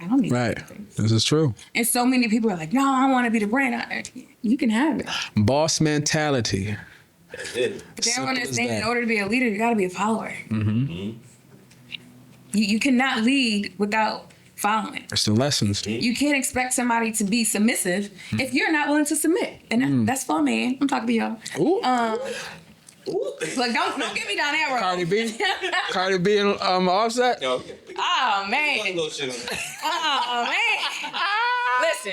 I don't need Right. face. This is true. And so many people are like, no, I want to be the brand. You can have it. Boss mentality. That's it. But they don't Simple as understand that. in order to be a leader, you got to be a follower. Mm-hmm. You cannot lead without following. It's the lessons. You can't expect somebody to be submissive if you're not willing to submit. And that's for a man. I'm talking to y'all. Ooh. Look, don't get me down that road. Cardi B. Cardi B and Offset. Yo, Oh, man. little shit on that. Oh, man. Listen.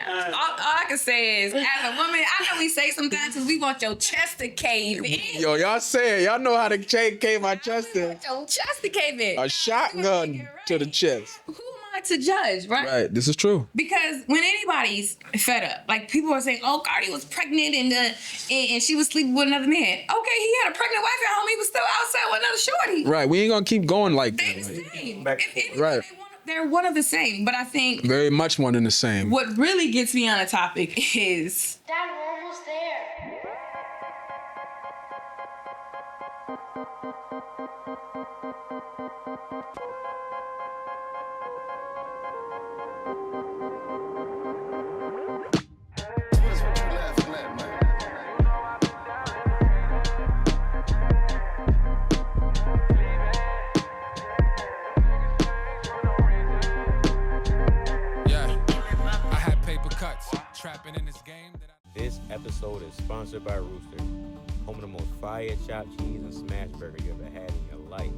All I can say is, as a woman, I know we say sometimes because we want your chest to cave in. Yo, y'all say it. Y'all know how to cave my chest in. Your chest to cave in. A shotgun to the chest. Who am I to judge, right? Right. This is true. Because when anybody's fed up, like people are saying, "Oh, Cardi was pregnant and she was sleeping with another man." Okay, he had a pregnant wife at home. He was still outside with another shorty. Right. We ain't gonna keep going like They the that. same. Back- If anything, Right. they're one of the same. But I think Very much one and the same. what really gets me on a topic is Dad, we're almost there. Yeah, I had paper cuts, trapping in this game that I... This episode is sponsored by Rooster, home of the most fire chopped cheese and smash burger you ever had in your life.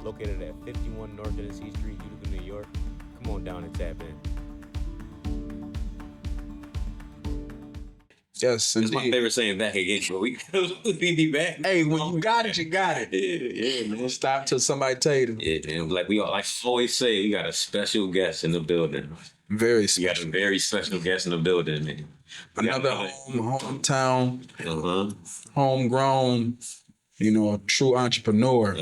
Located at 51 North Tennessee Street, Utica, New York. Come on down and tap in. Yes, It's my indeed. favorite saying back again, but we be back. Hey, when you got it, you got it. Yeah, man. Don't stop till somebody tell you. Yeah, man. Like we always say, we got a special guest in the building. Very We got special. a very special guest in the building, man. We got Another hometown, Uh-huh. homegrown, a true entrepreneur.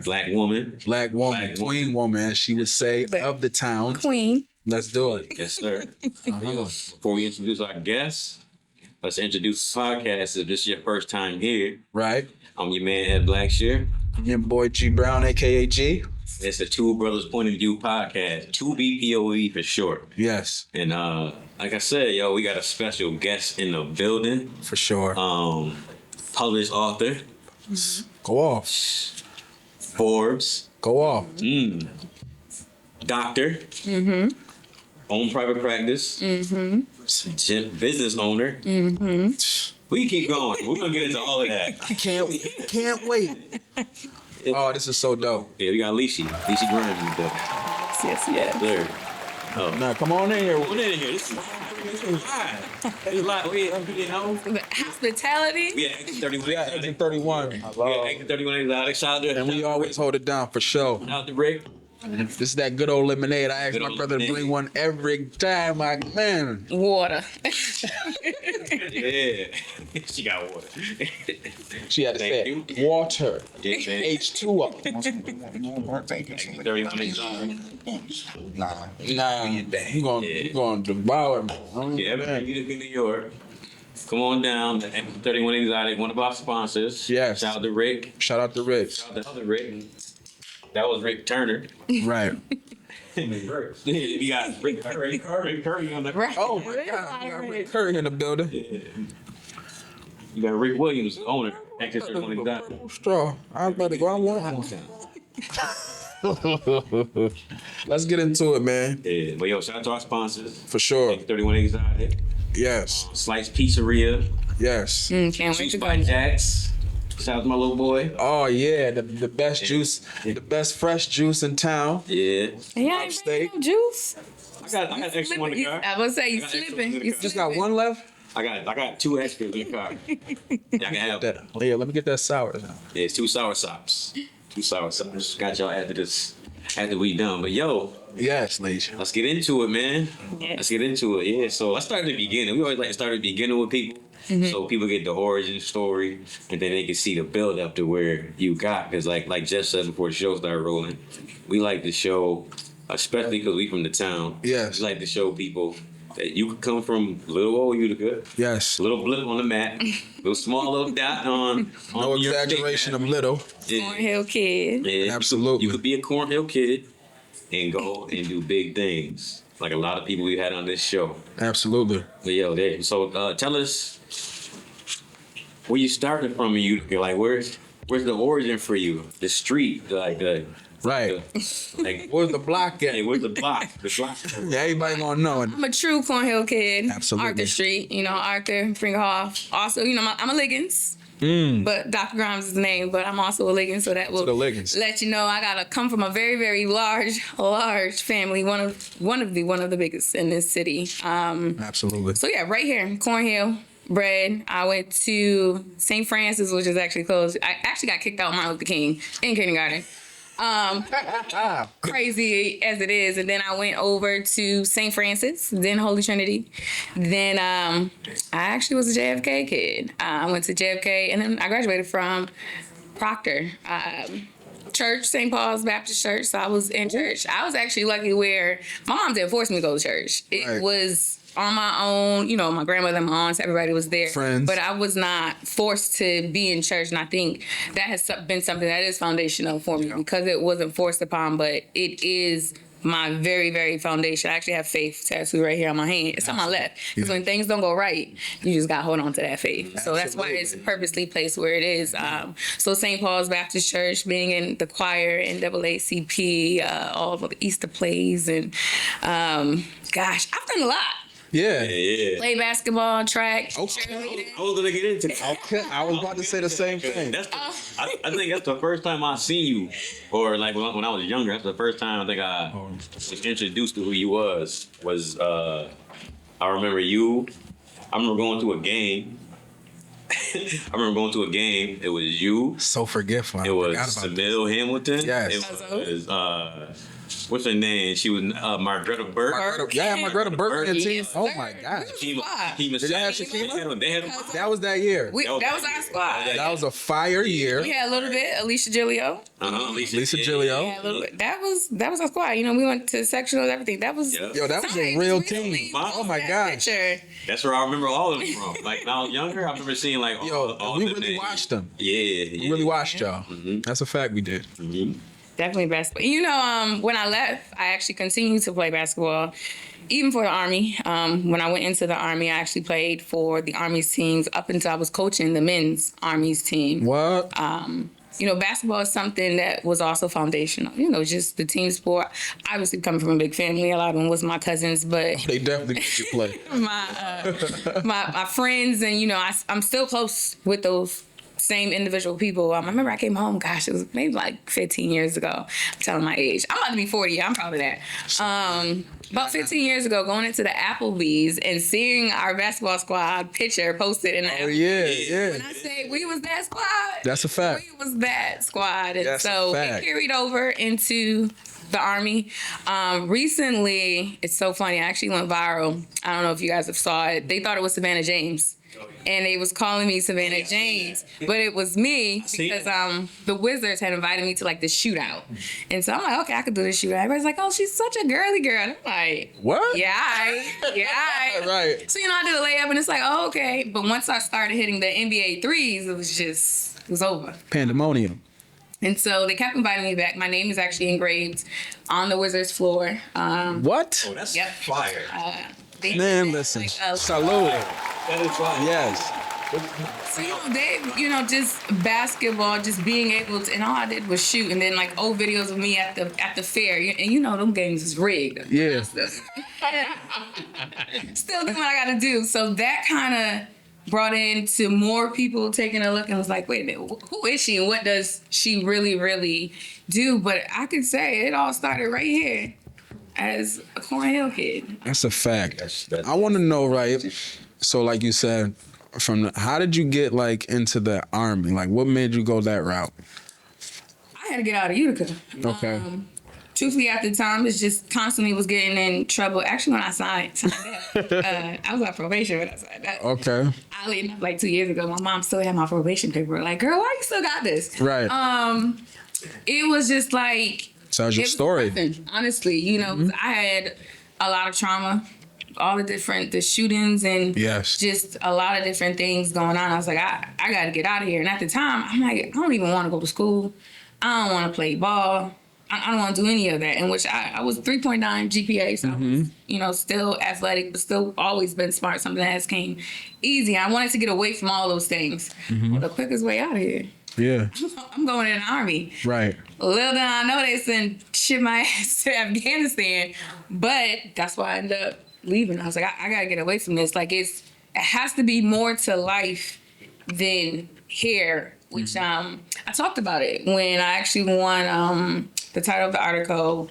Black woman. Black woman, Black queen woman, as she would say, of the town. queen. Let's do it. Yes, sir. Before we introduce our guests, let's introduce the podcast. If this is your first time here, Right? I'm your man, Ed Blackshear. Your boy G Brown, aka G. It's the Two Brothers Point of View podcast, 2BPOE for short. Yes, And like I said, we got a special guest in the building. for sure. Published author, Go off. Forbes, Go off. doctor, own private practice, business owner. We can keep going. We're gonna get into all of that. Can't wait. Oh, this is so dope. Yeah, we got Leeshe Grimes in the building. Yes. There. Oh. Now come on in here. What in here? This is live. It's live. We Hospitality. at Exit 31. We got Exit 31. We at Exit 31 exotic. Shout out to And we always hold it down for sure. shout out to Rick. This is that good old lemonade. I ask Good my old brother to lemonade. bring one every time. Man, Water. Yeah. She got water. she had to say Thank it. Water. Yeah, man. H2O. Exit 31 exotic. Nah, you going to devour me. Yeah, everything you in New York. Come on down to Exit 31 exotic, one of our sponsors. Yes. Shout out to Rick. Shout out to Rich. Shout out to other Rick. That was Rick Turner. Right. You got Rick Curry on the Right. Oh my God. We got Rick Curry in the building. You got Rick Williams, owner. Exit 31 exotic. Purple straw. I better go. I want one. Let's get into it, man. Yeah, but shout out to our sponsors. For sure. Exit 31 exotic. Yes. Slice Pizzeria. Yes. Can't wait Juice to by go. Jax. Shout out to my little boy. Oh yeah, the best juice, the best fresh juice in town. Yeah. Yeah, I ain't Steak. bringing no juice. I got extra one in the car. I was say you I got extra slipping. ones in the You car. Just got one left. I got two extras in the car. Y'all can have that. That. Yeah, let me get that sour. Yeah, it's 2 sour sops. 2 sour sops. Got y'all after we done. But Yes, Leeshe. let's get into it, man. Yeah. Let's get into it. Yeah. So let's start at the beginning. We always like to start at the beginning with people. So people get the origin story and then they can see the build up to where you got. Because like Jeff said before the show started rolling, we like to show, especially because we from the town. Yes. We like to show people that you could come from little old Utica, Yes. little blip on the map, little small little dot on No your exaggeration state of map. little. Yeah. Cornhill kid. Yeah. Absolutely. You could be a Cornhill kid and go and do big things. Like a lot of people we had on this show. Absolutely. But yo, so tell us where you started from. Utica, like where's the origin for you? The street, like Right. like Where's the block at? hey, where's the block? The block. Yeah, everybody gonna know it. I'm a true Cornhill kid. Absolutely. Arthur Street, Arthur, Fringerhoff. Also, I'm a Liggins. But Dr. Grimes is the name, but I'm also a Liggins, so that will the Liggins. let you know I gotta come from a very, very large family, one of the biggest in this city. Absolutely. So yeah, right here, Cornhill, bred. I went to St. Francis, which is actually closed. I actually got kicked out of Martin Luther King in kindergarten. Crazy as it is. And then I went over to St. Francis, then Holy Trinity. Then I actually was a JFK kid. I went to JFK, and then I graduated from Proctor. Church, St. Paul's Baptist Church. So I was in church. I was actually lucky where my mom didn't force me to go to church. It was on my own. My grandmother, my aunts, everybody was there. Friends. But I was not forced to be in church. And I think that has been something that is foundational for me because it wasn't forced upon, but it is my very, very foundation. I actually have faith tattooed right here on my hand. It's on my left. Because when things don't go right, you just got to hold on to that faith. So that's why it's purposely placed where it is. So St. Paul's Baptist Church, being in the choir, NAACP, all of the Easter plays, and gosh, I've done a lot. Yeah. Yeah. Play basketball, track, Okay. cheerleading. I was gonna get into that. Okay. I was about to say the same thing. I think that's the first time I seen you, or like when I was younger. That's the first time I think I was introduced to who you was. I remember you. I remember going to a game. It was you. So forgetful. I It was forgot about that. Samil Hamilton. Yes. It was what's her name? She was Margreta Burke. Yeah, Margreta Burke in the team. Yes, Oh sir. my God. We was a squad. Did y'all have Shakima? They had That was that year. That was our squad. That was a fire year. We had a little bit. Alicia Giglio. Leeshe Giglio. Yeah, a little bit. That was our squad. We went to sectionals, everything. That was Yo, that was a real team. Oh my gosh. That's where I remember all of them from. Like when I was younger, I remember seeing like all We the really names. watched them. Yeah. We really watched y'all. That's a fact we did. definitely basketball. When I left, I actually continued to play basketball, even for the Army. When I went into the Army, I actually played for the Army's teams up until I was coaching the men's Army's team. What? Basketball is something that was also foundational. Just the team sport. Obviously, coming from a big family, a lot of them was my cousins, but They definitely made you play. my friends, and I'm still close with those same individual people. I remember I came home, gosh, it was maybe like 15 years ago. I'm telling my age. I'm about to be 40. I'm proud of that. About 15 years ago, going into the Applebee's and seeing our basketball squad picture posted in the Oh, yeah. When I say we was that squad, That's a fact. we was that squad. And That's a so fact. it carried over into the Army. Recently, it's so funny, I actually went viral. I don't know if you guys have saw it. They thought it was Savannah James. And they was calling me Savannah James, but it was me because the Wizards had invited me to like this shootout, and so I'm like, okay, I could do this shootout. Everybody's like, oh, she's such a girly girl. And I'm like, What? Yeah, I. Right. So I did a layup, and it's like, oh, okay. But once I started hitting the NBA threes, it was over. Pandemonium. And so they kept inviting me back. My name is actually engraved on the Wizards floor. What? Oh, that's Yep. fire. Man, listen. Salute. That is fire. Yes. So just basketball, just being able to, and all I did was shoot, and then like old videos of me at the fair, and them games is rigged. Yeah. Still doing what I gotta do. So that kind of brought into more people taking a look and was like, wait a minute, who is she and what does she really, really do? But I could say it all started right here as a Cornhill kid. That's a fact. That's- I want to know, right? So, like you said, how did you get like into the Army? Like, what made you go that route? I had to get out of Utica. Okay. Truthfully, at the time, it's just constantly was getting in trouble. Actually, when I signed that, I was on probation when I signed that. Okay. Oddly enough, like 2 years ago, my mom still had my probation paper. Like, girl, why you still got this? Right. It was just like, Tells your it was story. nothing, honestly. I had a lot of trauma, all the shootings and Yes. just a lot of different things going on. I was like, I got to get out of here. And at the time, I'm like, I don't even want to go to school. I don't want to play ball. I don't want to do any of that. In which I was 3.9 GPA, so I was, you know, still athletic, but still always been smart. Something that has came easy. I wanted to get away from all those things. Well, the quickest way out of here, Yeah. I'm going in the Army. Right. Little did I know they sent ship my ass to Afghanistan, but that's why I ended up leaving. I was like, I gotta get away from this. Like it has to be more to life than here. Which I talked about it when I actually won the title of the article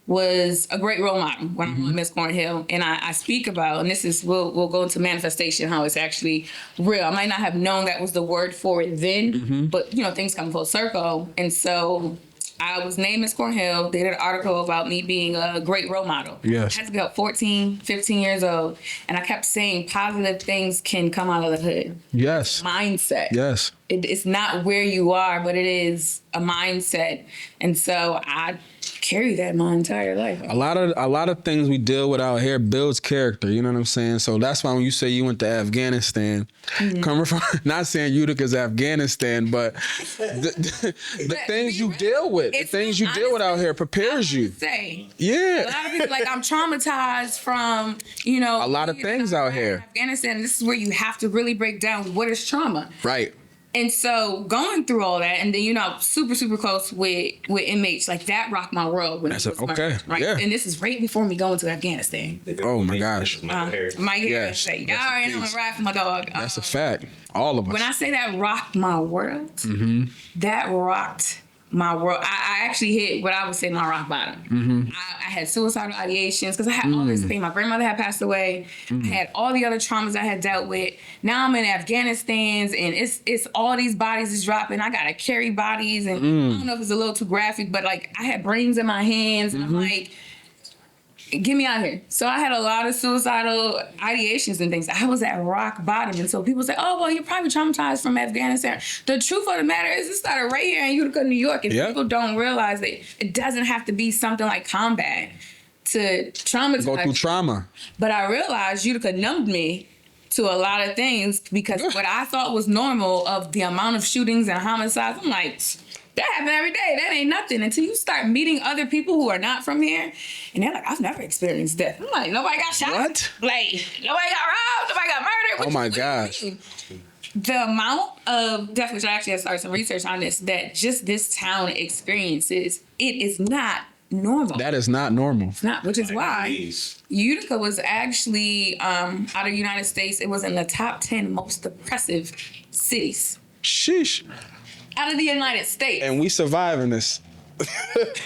was a great role model when I'm on Miss Cornhill, and I speak about, and this is we'll go into manifestation, how it's actually real. I might not have known that was the word for it then, but you know things come full circle, and so I was named Miss Cornhill. They did an article about me being a great role model. Yes. I had to be about 14, 15 years old, and I kept saying positive things can come out of the hood. Yes. Mindset. Yes. It's not where you are, but it is a mindset. And so I carry that my entire life. A lot of things we deal with out here builds character, you know what I'm saying? So that's why when you say you went to Afghanistan, coming from, not saying Utica's Afghanistan, but the things you deal with, the things you deal with out here prepares you. Yeah. A lot of people like I'm traumatized from, you know, a lot of things out here. Afghanistan, this is where you have to really break down what is trauma. Right. And so going through all that, and then you know, super super close with inmates, like that rocked my world when it was murdered, right? Yeah. And this is right before me going to Afghanistan. Oh my gosh. My hair, Yes. say, y'all already know I'm ride for my dog. That's a fact. All of us. When I say that rocked my world, that rocked my world. I actually hit what I would say my rock bottom. I had suicidal ideations because I had all this pain. My grandmother had passed away. I had all the other traumas I had dealt with. Now I'm in Afghanistan, and it's all these bodies is dropping. I gotta carry bodies, and I don't know if it's a little too graphic, but like I had brains in my hands, and I'm like, get me out of here. So I had a lot of suicidal ideations and things. I was at rock bottom. And so people say, oh, well, you're probably traumatized from Afghanistan. The truth of the matter is it started right here in Utica, New York. And people don't realize that it doesn't have to be something like combat to traumatize. Go through trauma. But I realized Utica numbed me to a lot of things because what I thought was normal of the amount of shootings and homicides, I'm like, that happen every day. That ain't nothing until you start meeting other people who are not from here. And they're like, I've never experienced death. I'm like, nobody got shot. What? Like, nobody got robbed. Nobody got murdered. Oh my gosh. The amount of death, which I actually had started some research on this, that just this town experiences, it is not normal. That is not normal. It's not, which is why Utica was actually, out of the United States, it was in the top 10 most depressive cities. Sheesh. Out of the United States. And we surviving this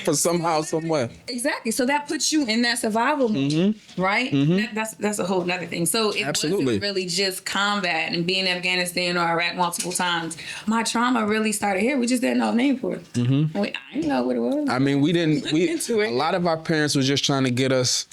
for somehow, somewhere. Exactly. So that puts you in that survival mode, right? That's a whole nother thing. So it wasn't really just combat and being in Afghanistan or Iraq multiple times. My trauma really started here. We just didn't know a name for it. I didn't know what it was. I mean, a lot of our parents was just trying to get us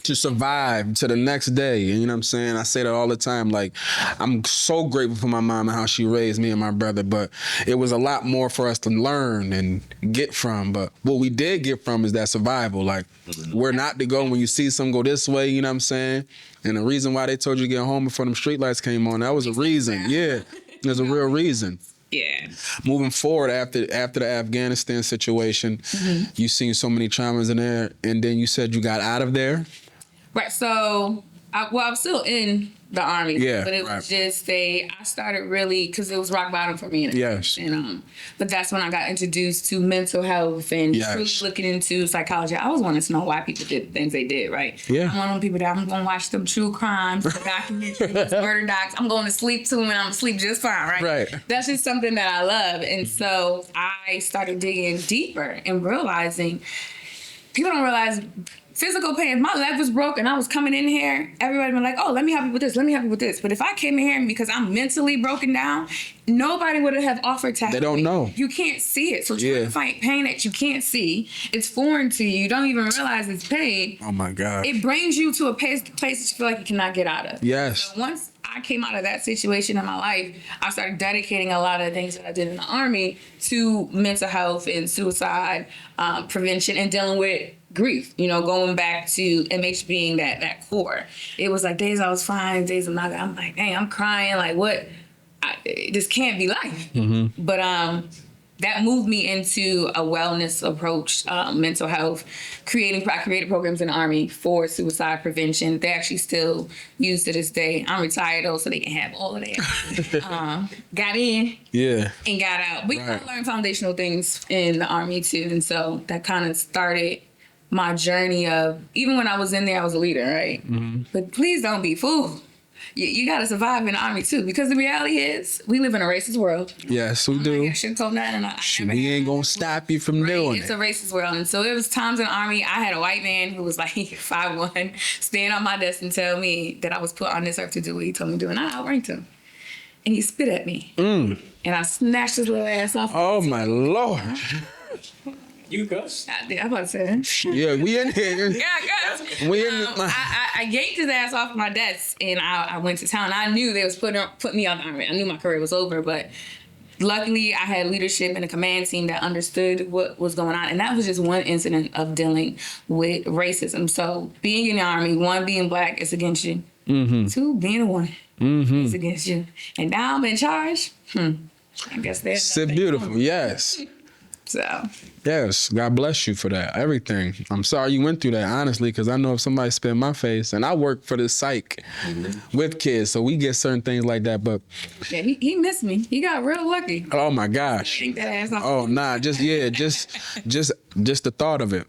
to survive to the next day. You know what I'm saying? I say that all the time. Like, I'm so grateful for my mom and how she raised me and my brother, but it was a lot more for us to learn and get from. But what we did get from is that survival. Like, where not to go when you see some go this way, you know what I'm saying? And the reason why they told you to get home before them streetlights came on, that was a reason. Yeah, there's a real reason. Yeah. Moving forward after the Afghanistan situation, you seen so many traumas in there, and then you said you got out of there. Right. So, I was still in the Army. Yeah. But it was just I started really, because it was rock bottom for me. Yes. And, but that's when I got introduced to mental health and truly looking into psychology. I always wanted to know why people did the things they did, right? Yeah. I'm one of them people that I'm going to watch them true crimes, the documentaries, murder docs. I'm going to sleep to them and I'm going to sleep just fine, right? Right. That's just something that I love. And so I started digging deeper and realizing people don't realize physical pain. If my leg was broken, I was coming in here, everybody been like, oh, let me help you with this, let me help you with this. But if I came in here because I'm mentally broken down, nobody would have offered to help me. They don't know. You can't see it. So trying to fight pain that you can't see, it's foreign to you. You don't even realize it's pain. Oh my God. It brings you to a place that you feel like you cannot get out of. Yes. So once I came out of that situation in my life, I started dedicating a lot of the things that I did in the Army to mental health and suicide prevention and dealing with grief, going back to MH being that core. It was like days I was fine, days I'm not. I'm like, dang, I'm crying. Like, what? This can't be life. But that moved me into a wellness approach, mental health, I created programs in the Army for suicide prevention. They actually still use to this day. I'm retired though, so they can have all of that. Got in and got out. We learned foundational things in the Army too. And so that kind of started my journey of, even when I was in there, I was a leader, right? But please don't be fooled. You got to survive in the Army too, because the reality is we live in a racist world. Yes, we do. We ain't gonna stop you from doing it. It's a racist world. And so there was times in the Army, I had a white man who was like 5'1", stand on my desk and tell me that I was put on this earth to do what he told me to do. And I outranked him. And he spit at me. And I snatched his little ass off. Oh my Lord. You cuss? I'm about to say. Yeah, we in here. Yeah, I cuss. I yanked his ass off my desk and I went to town. I knew they was putting me on the Army. I knew my career was over, but luckily I had leadership and a command team that understood what was going on. And that was just one incident of dealing with racism. So being in the Army, 1, being Black is against you. 2, being a woman is against you. And now I'm in charge. I guess that's Sit beautiful, yes. So. Yes, God bless you for that. Everything. I'm sorry you went through that, honestly, because I know if somebody spit in my face, and I work for the psych with kids, so we get certain things like that. But yeah, he missed me. He got real lucky. Oh my gosh. That ass off. Oh nah, just the thought of it.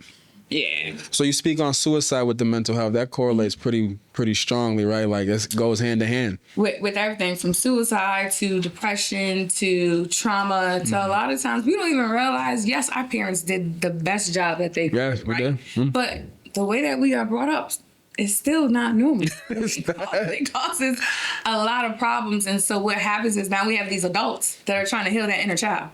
Yeah. So you speak on suicide with the mental health. That correlates pretty strongly, right? Like it goes hand to hand. With everything from suicide to depression to trauma to a lot of times we don't even realize, yes, our parents did the best job that they could. Yes, we did. But the way that we are brought up is still not normal. It causes a lot of problems. And so what happens is now we have these adults that are trying to heal that inner child.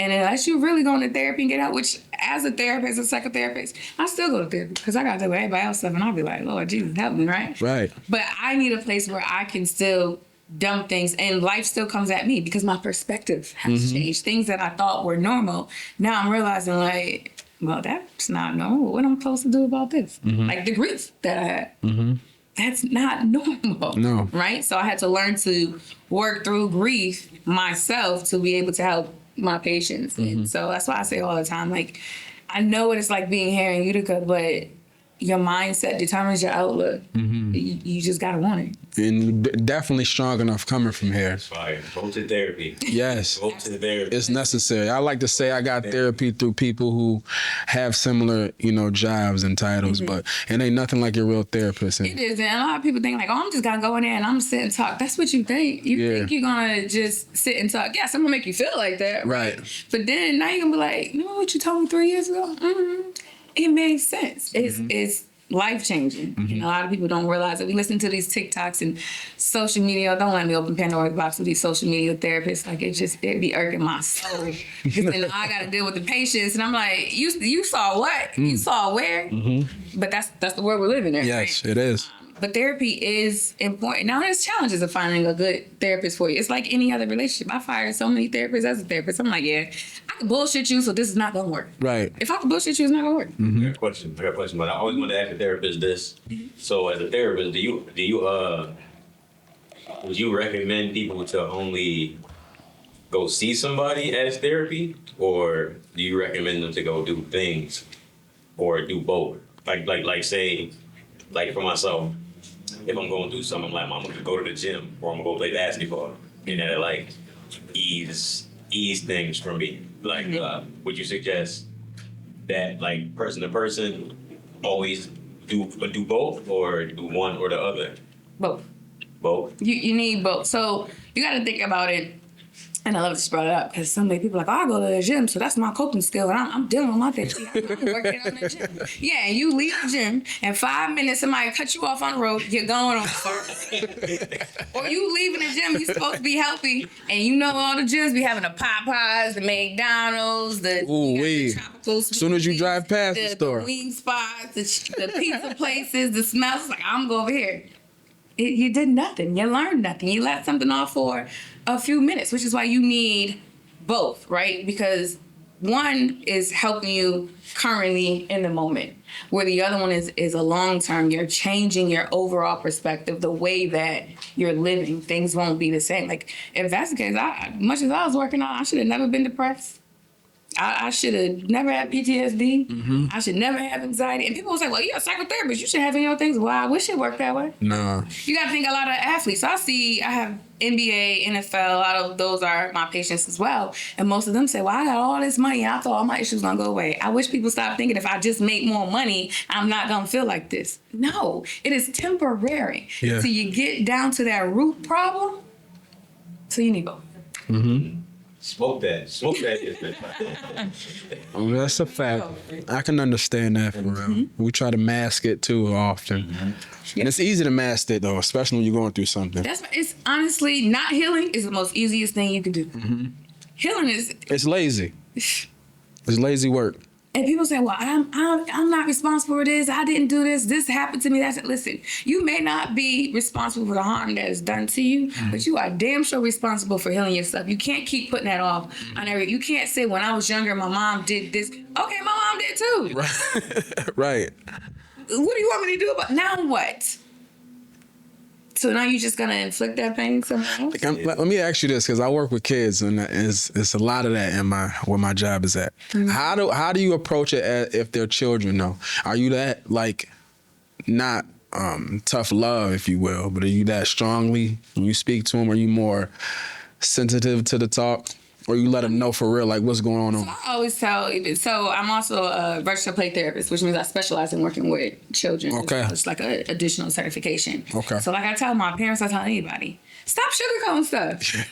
And unless you're really going to therapy and get out, which as a therapist, a psychotherapist, I still go to therapy because I got to do everybody else stuff and I'll be like, Lord Jesus, help me, right? Right. But I need a place where I can still dump things and life still comes at me because my perspective has changed. Things that I thought were normal, now I'm realizing like, well, that's not normal. What am I supposed to do about this? Like the grief that I had. That's not normal. No. Right? So I had to learn to work through grief myself to be able to help my patients. And so that's why I say all the time, like, I know what it's like being here in Utica, but your mindset determines your outlook. You just gotta want it. And definitely strong enough coming from here. Fire. Go to therapy. Yes. Go to therapy. It's necessary. I like to say I got therapy through people who have similar, jobs and titles, but it ain't nothing like your real therapist. It is. And a lot of people think like, oh, I'm just gonna go in there and I'm gonna sit and talk. That's what you think. You think you're gonna just sit and talk. Yes, I'm gonna make you feel like that. Right. But then now you're gonna be like, you know what you told me 3 years ago? It makes sense. It's life-changing. And a lot of people don't realize it. We listen to these TikToks and social media. Don't let me open Pandora's box with these social media therapists. Like, it be irking my soul. Because then I got to deal with the patients. And I'm like, you saw what? You saw where? But that's the world we're living in. Yes, right? it is. But therapy is important. Now, there's challenges of finding a good therapist for you. It's like any other relationship. I fired so many therapists as a therapist. I'm like, yeah, I can bullshit you, so this is not going to work. Right. If I can bullshit you, it's not going to work. I got a question, but I always want to ask a therapist this. So as a therapist, would you recommend people to only go see somebody as therapy, or do you recommend them to go do things or do both? Like say, like for myself, if I'm going through something, I'm like, I'm gonna go to the gym or I'm gonna go play basketball, and that like ease things for me. Like, would you suggest that like person to person always do both, or do one or the other? Both. Both. You need both. So you got to think about it. And I love to spread it up because some people are like, oh, I go to the gym, so that's my coping skill. And I'm dealing with my thing. I'm working on the gym. Yeah, and you leave the gym, and 5 minutes somebody cut you off on the road, you're going on first. Or you leaving the gym, you're supposed to be healthy, and you know all the gyms be having the Popeyes, the McDonald's, the tropical. As soon as you drive past the store. The wing spots, the pizza places, the smells. Like, I'm going over here. You did nothing. You learned nothing. You let something off for a few minutes, which is why you need both, right? Because one is helping you currently in the moment, where the other one is a long term. You're changing your overall perspective, the way that you're living. Things won't be the same. Like, if that's the case, much as I was working out, I should have never been depressed. I should have never had PTSD. I should never have anxiety. And people will say, well, you're a psychotherapist. You should have any other things. Well, I wish it worked that way. No. You got to think a lot of athletes. I have NBA, NFL, a lot of those are my patients as well. And most of them say, well, I got all this money and I thought all my issues going to go away. I wish people stop thinking if I just make more money, I'm not going to feel like this. No, it is temporary. Yeah. So you get down to that root problem, so you need to go. Smoke that. That's a fact. I can understand that for real. We try to mask it too often. And it's easy to mask it though, especially when you're going through something. It's honestly, not healing is the most easiest thing you can do. Healing is, It's lazy. It's lazy work. and people say, well, I'm not responsible for this. I didn't do this. This happened to me. Listen, you may not be responsible for the harm that is done to you, but you are damn sure responsible for healing yourself. You can't keep putting that off on you can't say, when I was younger, my mom did this. Okay, my mom did too. Right. What do you want me to do about now? What? So now you're just gonna inflict that pain somewhere else? Let me ask you this, because I work with kids, and it's a lot of that in where my job is at. How do you approach it if they're children? Though, are you that like not tough love, if you will, but are you that strongly when you speak to them? Are you more sensitive to the talk, or you let them know for real like what's going on? I always tell. So I'm also a registered play therapist, which means I specialize in working with children. Okay. It's like an additional certification. Okay. So like I tell my parents, I tell anybody, stop sugarcoating stuff.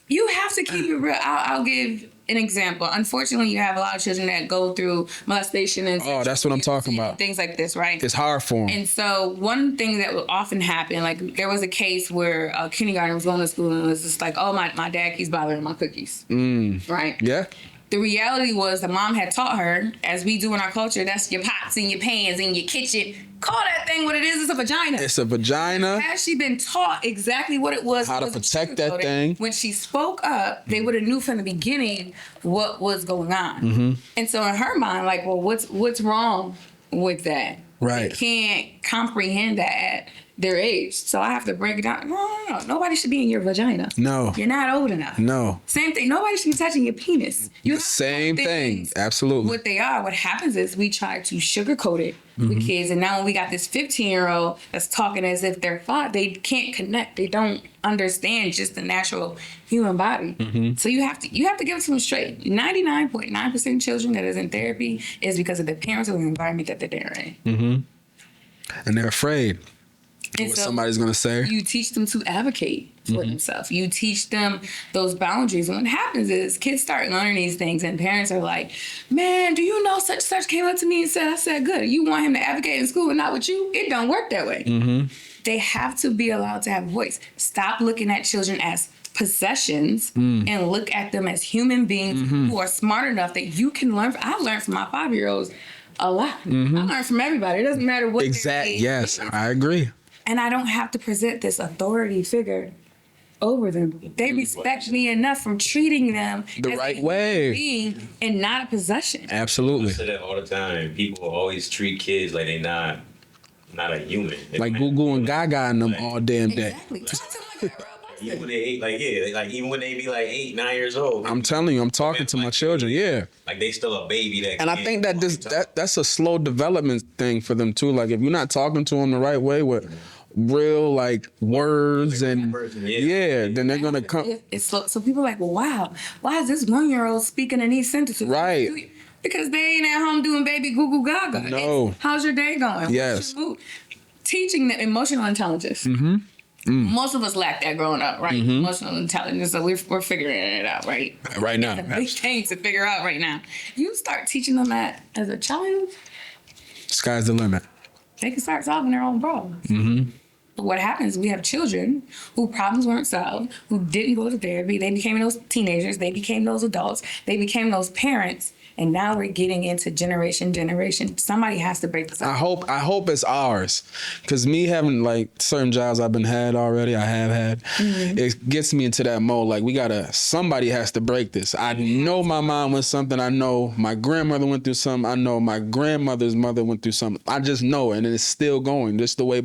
You have to keep it real. I'll give an example. Unfortunately, you have a lot of children that go through molestation and That's what I'm talking about. things like this, right? It's hard for them. And so one thing that will often happen, like there was a case where a kindergartner was going to school and it was just like, oh, my dad keeps bothering my cookies. Right? Yeah. The reality was the mom had taught her, as we do in our culture, that's your pots and your pans and your kitchen. Call that thing what it is. It's a vagina. It's a vagina. Had she been taught exactly what it was, How to protect that thing. When she spoke up, they would have knew from the beginning what was going on. And so in her mind, like, well, what's wrong with that? Right. They can't comprehend that at their age. So I have to break it down. No. Nobody should be in your vagina. No. You're not old enough. No. Same thing. Nobody should be touching your penis. The same thing. Absolutely. What they are. What happens is we try to sugarcoat it with kids. And now when we got this 15-year-old that's talking as if they're 5, they can't connect. They don't understand just the natural human body. So you have to give it to them straight. 99.9% of children that is in therapy is because of the parents or the environment that they're in. And they're afraid. And What so somebody's gonna say. you teach them to advocate for themselves. You teach them those boundaries. And what happens is kids start learning these things and parents are like, man, do you know such came up to me and said, I said, good. You want him to advocate in school and not with you? It don't work that way. They have to be allowed to have a voice. Stop looking at children as possessions and look at them as human beings who are smart enough that you can learn. I learned from my 5-year-olds a lot. I learned from everybody. It doesn't matter what their age Yes, is. I agree. And I don't have to present this authority figure over them. They respect me enough from treating them The as right a way. being and not a possession. I Absolutely. say that all the time. People always treat kids like they not a human. Like Gugu and Gaga and them all damn day. Exactly. Talk to them like a real person. Even when they even when they be like 8, 9 years old. I'm telling you, I'm talking to my children. Yeah. Like they still a baby that. And I think that that's a slow development thing for them too. Like if you're not talking to them the right way with real like words and then they're gonna come. It's so people are like, well, wow, why is this 1-year-old speaking in these sentences? Right. Because they ain't at home doing baby goo goo gaga. No. How's your day going? Yes. What's your mood? Teaching them emotional intelligence. Most of us lack that growing up, right? Emotional intelligence. So we're figuring it out, right? Right now. The big thing to figure out right now. You start teaching them that as a child, Sky's the limit. they can start solving their own problems. But what happens, we have children whose problems weren't solved, who didn't go to therapy. They became those teenagers. They became those adults. They became those parents. And now we're getting into generation. Somebody has to break this up. I hope it's ours, because me having like certain jobs I have had, it gets me into that mode. Like somebody has to break this. I know my mom went something. I know my grandmother went through something. I know my grandmother's mother went through something. I just know it, and it's still going. Just the way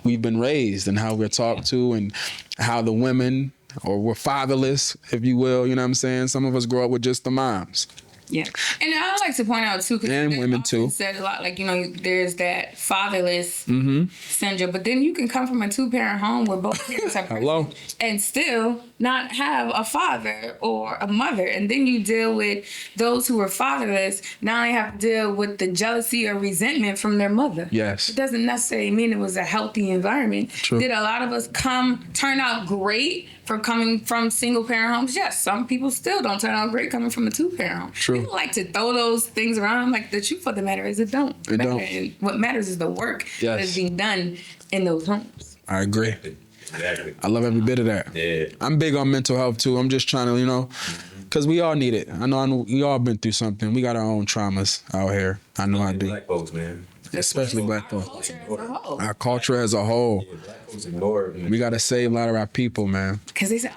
we've been raised and how we're talked to, and how the women, or we're fatherless, if you will. You know what I'm saying? Some of us grow up with just the moms. Yeah, and I like to point out too, because and women too, said a lot, like, there's that fatherless syndrome, but then you can come from a 2-parent home where both parents are present and still not have a father or a mother, and then you deal with those who are fatherless. Now they have to deal with the jealousy or resentment from their mother. Yes, it doesn't necessarily mean it was a healthy environment. True. Did a lot of us turn out great for coming from single parent homes? Yes, some people still don't turn out great coming from a 2-parent home. True. People like to throw those things around. I'm like, the truth of the matter is it don't matter. And what matters is the work that is being done in those homes. I agree. Exactly. I love every bit of that. Yeah. I'm big on mental health too. I'm just trying to, because we all need it. I know we all been through something. We got our own traumas out here. I know I do. Black folks, man. Especially black folks. Our culture as a whole. Our culture as a whole. Yeah, black folks ignored. We got to save a lot of our people, man. Because they say,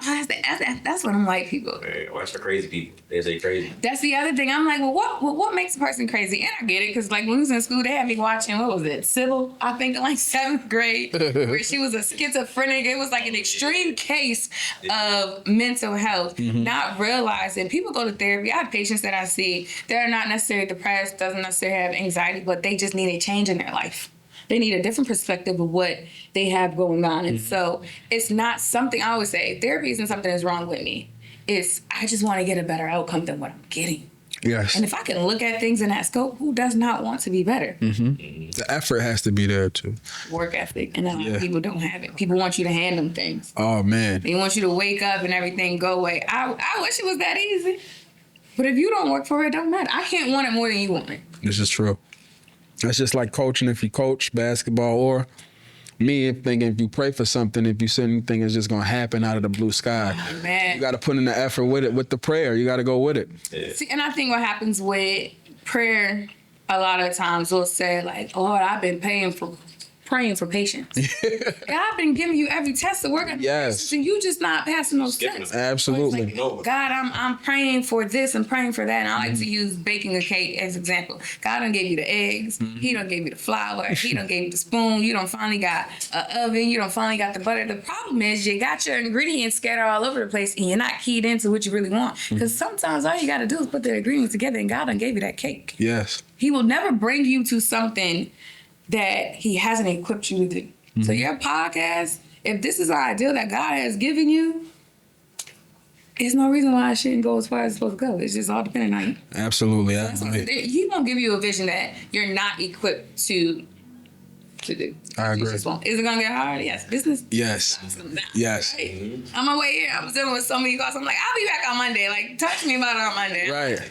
that's what I'm white people. Hey, watch for crazy people. They say crazy. That's the other thing. I'm like, well, what makes a person crazy? And I get it, because like when we was in school, they had me watching, what was it, Sybil, I think in like 7th grade, where she was a schizophrenic. It was like an extreme case of mental health, not realizing. People go to therapy. I have patients that I see, they're not necessarily depressed, doesn't necessarily have anxiety, but they just need a change in their life. They need a different perspective of what they have going on. And so it's not something, I always say, therapy isn't something that's wrong with me. I just want to get a better outcome than what I'm getting. Yes. And if I can look at things in that scope, who does not want to be better? The effort has to be there too. Work ethic. And a lot of people don't have it. People want you to hand them things. Oh, man. They want you to wake up and everything go away. I wish it was that easy. But if you don't work for it, it don't matter. I can't want it more than you want it. This is true. That's just like coaching. If you coach basketball, or me thinking if you pray for something, if you say anything is just going to happen out of the blue sky. Oh, man. You got to put in the effort with it, with the prayer. You got to go with it. Yeah. See, and I think what happens with prayer, a lot of times we'll say like, Lord, I've been praying for patience. God been giving you every test to work on patience, and you just not passing those tests. Absolutely. Like, God, I'm praying for this and praying for that. And I like to use baking a cake as example. God done gave you the eggs. He done gave you the flour. He done gave you the spoon. You done finally got an oven. You done finally got the butter. The problem is you got your ingredients scattered all over the place and you're not keyed into what you really want. Because sometimes all you got to do is put the ingredients together, and God done gave you that cake. Yes. He will never bring you to something that he hasn't equipped you to do. So your podcast, if this is an ideal that God has given you, there's no reason why it shouldn't go as far as it's supposed to go. It's just all depending on you. Absolutely. He won't give you a vision that you're not equipped to do. I agree. Is it gonna get hard? Yes. Business? Yes. Yes. Right. On my way here, I was dealing with so many calls. I'm like, I'll be back on Monday. Like, talk to me about it on Monday. Right.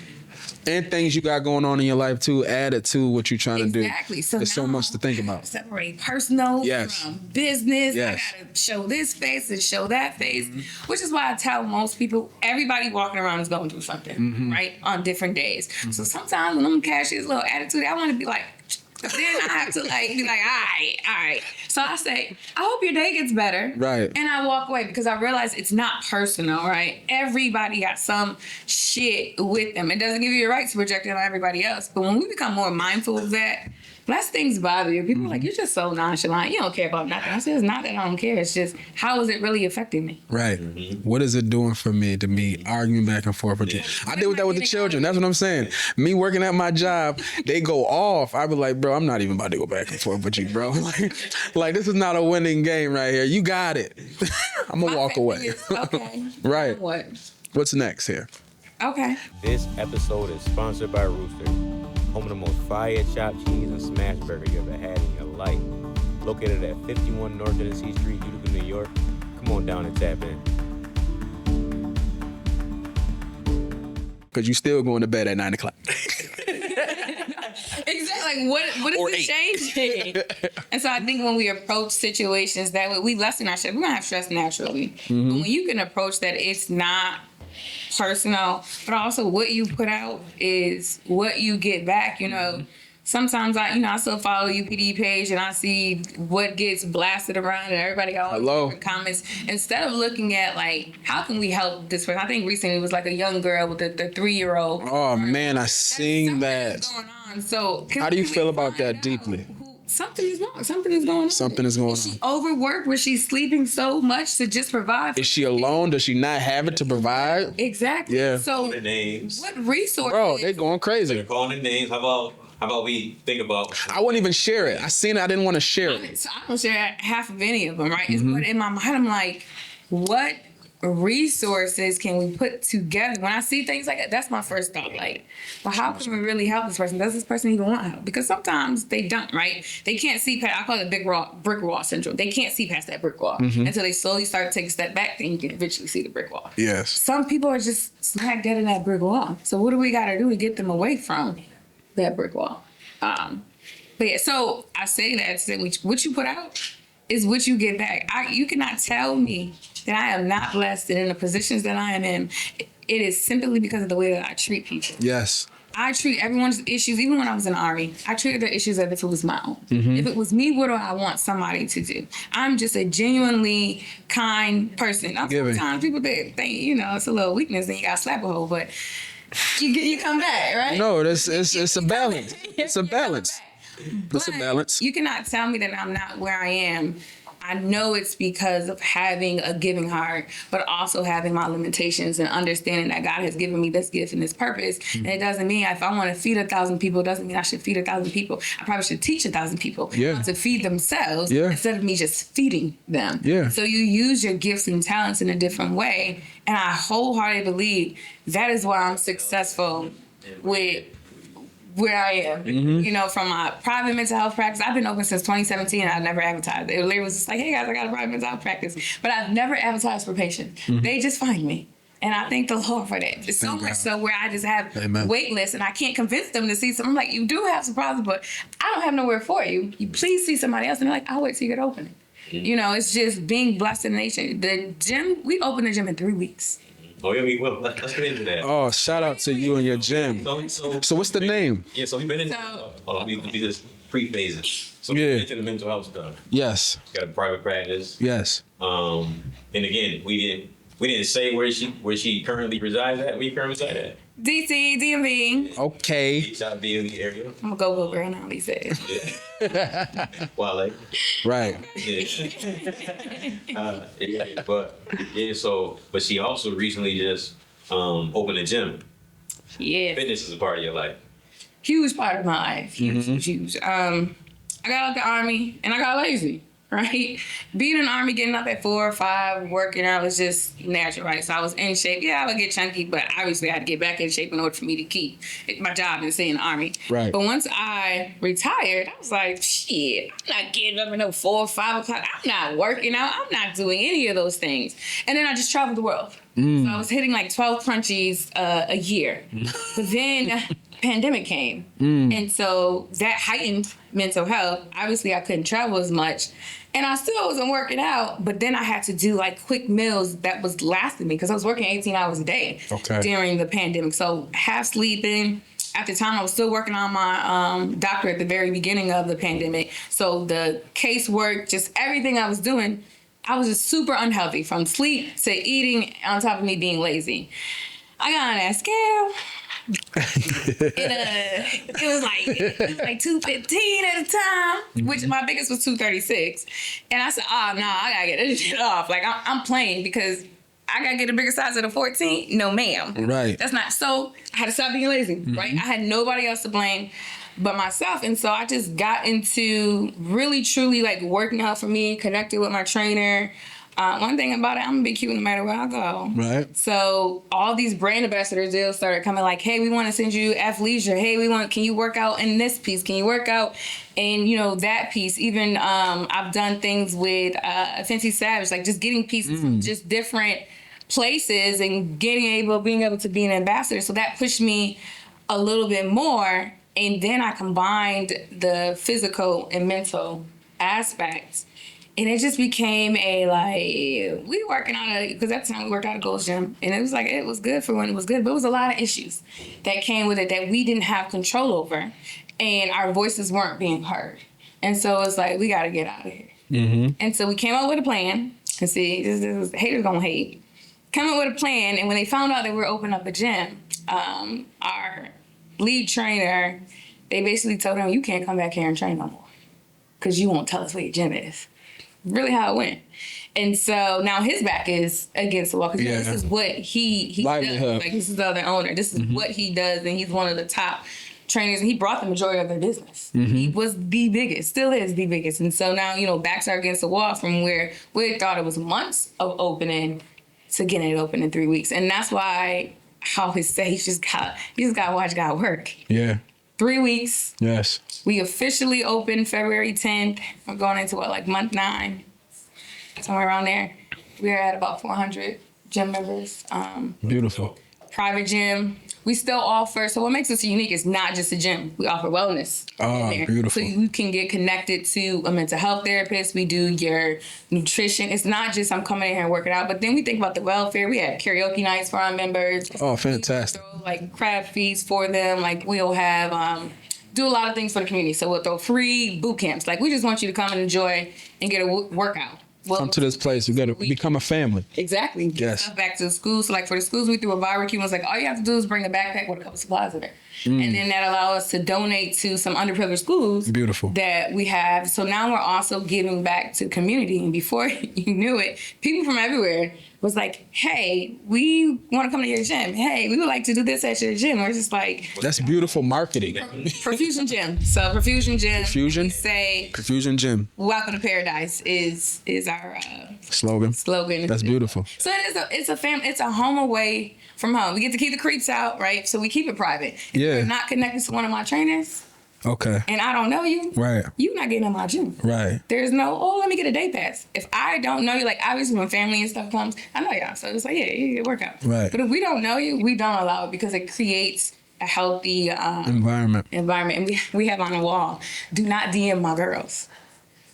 And things you got going on in your life too, added to what you're trying to do. Exactly. So there's so much to think about. Separate personal from business. Yes. I gotta show this face and show that face, which is why I tell most people, everybody walking around is going through something, right? On different days. So sometimes when I'm cashiers, little attitude, I want to be like, but then I have to be like, all right. So I say, I hope your day gets better. Right. And I walk away because I realize it's not personal, right? Everybody got some shit with them. It doesn't give you the right to project it on everybody else. But when we become more mindful of that, less things bother you. People are like, you're just so nonchalant. You don't care about nothing. I say, it's not that I don't care. It's just, how is it really affecting me? Right. What is it doing for me to be arguing back and forth with you? I deal with that with the children. That's what I'm saying. Me working at my job, they go off. I be like, bro, I'm not even about to go back and forth with you, bro. Like this is not a winning game right here. You got it. I'm going to walk away. Okay. Right. What? What's next here? Okay. This episode is sponsored by Roosters, home of the most fire chopped cheese and smash burger you ever had in your life. Located at 51 North Tennessee Street, Utica, New York. Come on down and tap in. Because you still going to bed at 9 o'clock. Exactly. Like, what is it changing? And so I think when we approach situations that way, we lessen our stress. We're going to have stress naturally. But when you can approach that it's not personal, but also what you put out is what you get back, you know. Sometimes I still follow UPD page and I see what gets blasted around and everybody got all these different comments. Instead of looking at like, how can we help this person? I think recently it was like a young girl with the 3-year-old. Oh man, I seen that. Going on. So how do you feel about that deeply? Something is wrong. Something is going on. Something is going on. Is she overworked? Was she sleeping so much to just provide? Is she alone? Does she not have it to provide? Exactly. Yeah. So the names. what resources? Bro, they going crazy. They're calling the names. How about we think about? I wouldn't even share it. I seen it. I didn't want to share it. So I don't share half of any of them, right? Mm-hmm. But in my mind, I'm like, what resources can we put together? When I see things like that, that's my first thought. Like, well, how can we really help this person? Does this person even want help? Because sometimes they don't, right? They can't see past, I call it brick wall syndrome. They can't see past that brick wall until they slowly start to take a step back, then you can eventually see the brick wall. Yes. Some people are just smack dead in that brick wall. So what do we got to do to get them away from that brick wall? But yeah, so I say that to say what you put out is what you get back. You cannot tell me that I am not blessed and in the positions that I am in. It is simply because of the way that I treat people. Yes. I treat everyone's issues, even when I was in the Army, I treated their issues as if it was my own. If it was me, what do I want somebody to do? I'm just a genuinely kind person. Sometimes people think, it's a little weakness and you got to slap a hole, but you come back, right? No, it's a balance. It's a balance. It's a balance. You cannot tell me that I'm not where I am. I know it's because of having a giving heart, but also having my limitations and understanding that God has given me this gift and this purpose. And it doesn't mean if I want to feed 1,000 people, it doesn't mean I should feed 1,000 people. I probably should teach 1,000 people how to feed themselves instead of me just feeding them. Yeah. So you use your gifts and talents in a different way. And I wholeheartedly believe that is why I'm successful with where I am, from my private mental health practice. I've been open since 2017 and I've never advertised. It literally was just like, hey guys, I got a private mental health practice. But I've never advertised for patients. They just find me. And I thank the Lord for that. It's so much so where I just have wait lists and I can't convince them to see something. I'm like, you do have some problems, but I don't have nowhere for you. You please see somebody else. And they're like, I'll wait till you get open. It's just being blessed in the nation. The gym, we opened the gym in 3 weeks. Oh, yeah, we will. Let's get into that. Oh, shout out to you and your gym. So what's the name? Yeah, so we've been in. Let me just pre-phases. So we've been into the mental health stuff. Yes. Got a private practice. Yes. And again, we didn't say where she currently resides at. Where you currently reside at? DC, DMV. Okay. South DMV area. I'm a go girl now, he said. Wale. Right. But she also recently just opened a gym. Yeah. Fitness is a part of your life. Huge part of my life. Huge. I got out the Army and I got lazy. Right? Being in the Army, getting up at 4 or 5, working out was just natural, right? So I was in shape. Yeah, I would get chunky, but obviously I had to get back in shape in order for me to keep my job and stay in the Army. Right. But once I retired, I was like, shit, I'm not getting up at no 4 or 5 o'clock. I'm not working out. I'm not doing any of those things. And then I just traveled the world. So I was hitting like 12 crunchies a year. But then pandemic came. And so that heightened mental health. Obviously, I couldn't travel as much. And I still wasn't working out, but then I had to do like quick meals that was lasting me because I was working 18 hours a day during the pandemic. So half sleeping. At the time, I was still working on my doctorate at the very beginning of the pandemic. So the casework, just everything I was doing, I was just super unhealthy from sleep to eating on top of me being lazy. I got on that scale. It was like 215 at the time, which my biggest was 236. And I said, oh, no, I gotta get this shit off. Like, I'm playing because I gotta get a bigger size of the 14. No, ma'am. Right. That's not. So I had to stop being lazy, right? I had nobody else to blame but myself. And so I just got into really, truly like working out for me, connected with my trainer. One thing about it, I'm gonna be cute no matter where I go. Right. So all these brand ambassador deals started coming like, hey, we want to send you athleisure. Hey, can you work out in this piece? Can you work out in, that piece? Even I've done things with Fenty Savage, like just getting pieces from just different places and being able to be an ambassador. So that pushed me a little bit more. And then I combined the physical and mental aspects. And it just became a like, we working on it, because at the time we worked out at Gold's Gym. And it was like, it was good for when it was good, but it was a lot of issues that came with it that we didn't have control over. And our voices weren't being heard. And so it's like, we got to get out of here. Mm-hmm. And so we came up with a plan. And see, this haters gonna hate. Came up with a plan, and when they found out that we were opening up a gym, our lead trainer, they basically told him, you can't come back here and train no more, because you won't tell us where your gym is. Really how it went. And so now his back is against the wall, because this is what he does. Like, this is the other owner. This is what he does, and he's one of the top trainers, and he brought the majority of their business. He was the biggest, still is the biggest. And so now, you know, backs are against the wall from where we thought it was months of opening to getting it open in 3 weeks. And that's why I always say you just got to watch God work. Yeah. 3 weeks. Yes. We officially opened February 10th. We're going into month 9, somewhere around there. We're at about 400 gym members. Beautiful. Private gym. We still offer, so what makes us unique is not just a gym. We offer wellness. Oh, beautiful. So you can get connected to a mental health therapist. We do your nutrition. It's not just I'm coming in here and working out, but then we think about the welfare. We have karaoke nights for our members. Oh, fantastic. We throw, crab feasts for them. We'll have, do a lot of things for the community. So we'll throw free boot camps. We just want you to come and enjoy and get a workout. Come to this place. We got to become a family. Exactly. Yes. Stuff back to the schools. So for the schools, we threw a barbecue. And it's all you have to do is bring a backpack with a couple supplies in it. And then that allows us to donate to some underprivileged schools. Beautiful. That we have. So now we're also giving back to the community. And before you knew it, people from everywhere was like, hey, we want to come to your gym. Hey, we would like to do this at your gym. We're just like... That's beautiful marketing. Perfusion Gym. So Perfusion Gym. Perfusion? We say... Perfusion Gym. Welcome to Paradise is our... slogan. That's beautiful. So it's a home away from home. We get to keep the creeps out, right? So we keep it private. If you're not connected to one of my trainers, okay, and I don't know you, right, you're not getting in my gym. Right. There's no, let me get a day pass. If I don't know you, obviously when family and stuff comes, I know y'all. So it's yeah, you get a workout. Right. But if we don't know you, we don't allow it, because it creates a healthy environment. And we have on a wall, do not DM my girls.